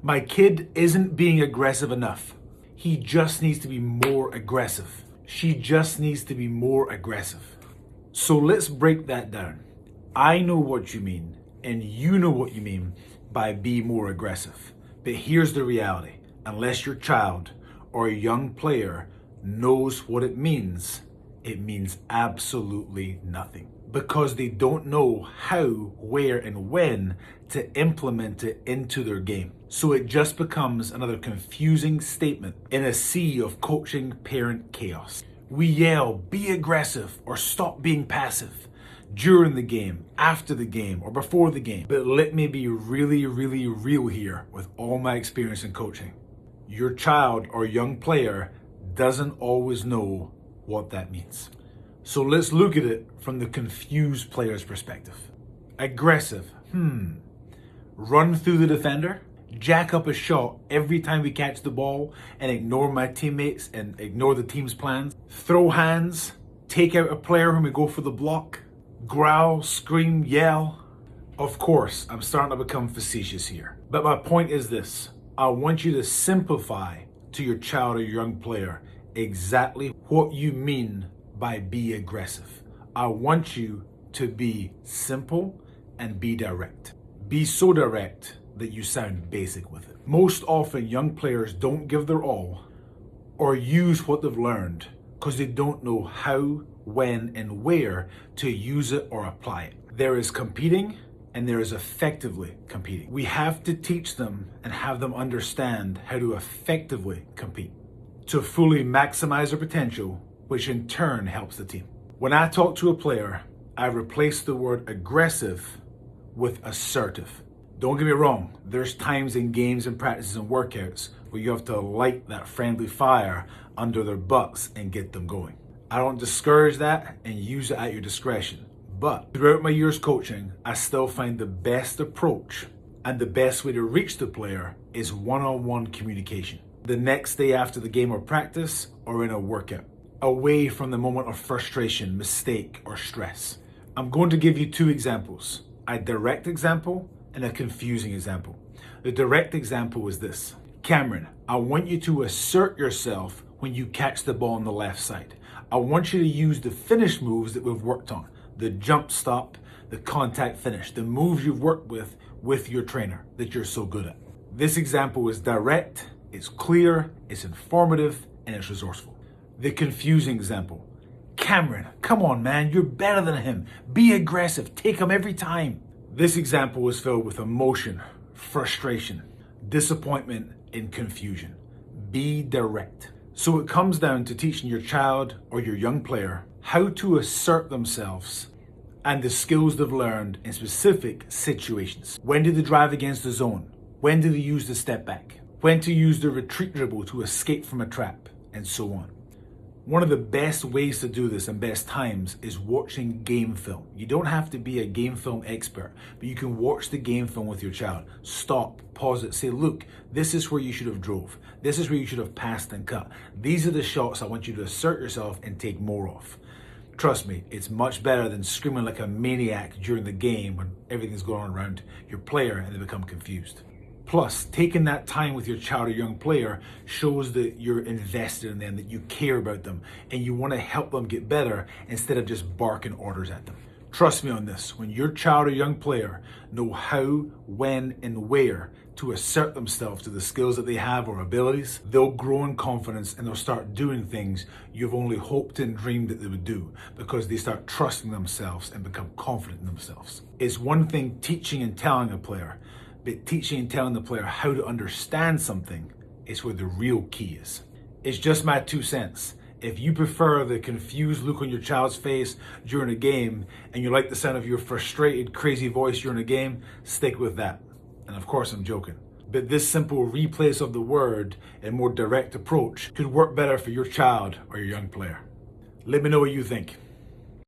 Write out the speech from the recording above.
My kid isn't being aggressive enough. He just needs to be more aggressive. She just needs to be more aggressive. So let's break that down. I know what you mean, and you know what you mean by be more aggressive. But here's the reality. Unless your child or a young player knows what it means absolutely nothing. Because they don't know how, where, and when to implement it into their game. So it just becomes another confusing statement in a sea of coaching parent chaos. We yell, be aggressive, or stop being passive during the game, after the game, or before the game. But let me be really, really real here with all my experience in coaching. Your child or young player doesn't always know what that means. So let's look at it from the confused player's perspective. Aggressive, run through the defender, jack up a shot every time we catch the ball and ignore my teammates and ignore the team's plans, throw hands, take out a player when we go for the block, growl, scream, yell. Of course, I'm starting to become facetious here. But my point is this. I want you to simplify to your child or young player exactly what you mean by be aggressive. I want you to be simple and be direct. Be so direct that you sound basic with it. Most often, young players don't give their all or use what they've learned because they don't know how, when, and where to use it or apply it. There is competing and there is effectively competing. We have to teach them and have them understand how to effectively compete to fully maximize their potential, which in turn helps the team. When I talk to a player, I replace the word aggressive with assertive. Don't get me wrong, there's times in games and practices and workouts where you have to light that friendly fire under their butts and get them going. I don't discourage that and use it at your discretion. But throughout my years coaching, I still find the best approach and the best way to reach the player is one-on-one communication. The next day after the game or practice or in a workout, away from the moment of frustration, mistake, or stress. I'm going to give you two examples, a direct example and a confusing example. The direct example is this. Cameron, I want you to assert yourself when you catch the ball on the left side. I want you to use the finish moves that we've worked on, the jump stop, the contact finish, the moves you've worked with your trainer that you're so good at. This example is direct, it's clear, it's informative, and it's resourceful. The confusing example. Cameron, come on man, you're better than him. Be aggressive, take him every time. This example is filled with emotion, frustration, disappointment, and confusion. Be direct. So it comes down to teaching your child or your young player how to assert themselves and the skills they've learned in specific situations. When do they drive against the zone? When do they use the step back? When to use the retreat dribble to escape from a trap, and so on. One of the best ways to do this and best times is watching game film. You don't have to be a game film expert, but you can watch the game film with your child. Stop, pause it, say, look, this is where you should have drove. This is where you should have passed and cut. These are the shots I want you to assert yourself and take more of. Trust me, it's much better than screaming like a maniac during the game when everything's going on around your player and they become confused. Plus, taking that time with your child or young player shows that you're invested in them, that you care about them, and you want to help them get better instead of just barking orders at them. Trust me on this, when your child or young player know how, when, and where to assert themselves to the skills that they have or abilities, they'll grow in confidence and they'll start doing things you've only hoped and dreamed that they would do because they start trusting themselves and become confident in themselves. It's one thing teaching and telling a player, but teaching and telling the player how to understand something is where the real key is. It's just my 2 cents. If you prefer the confused look on your child's face during a game and you like the sound of your frustrated, crazy voice during a game, stick with that. And of course, I'm joking. But this simple replace of the word and more direct approach could work better for your child or your young player. Let me know what you think.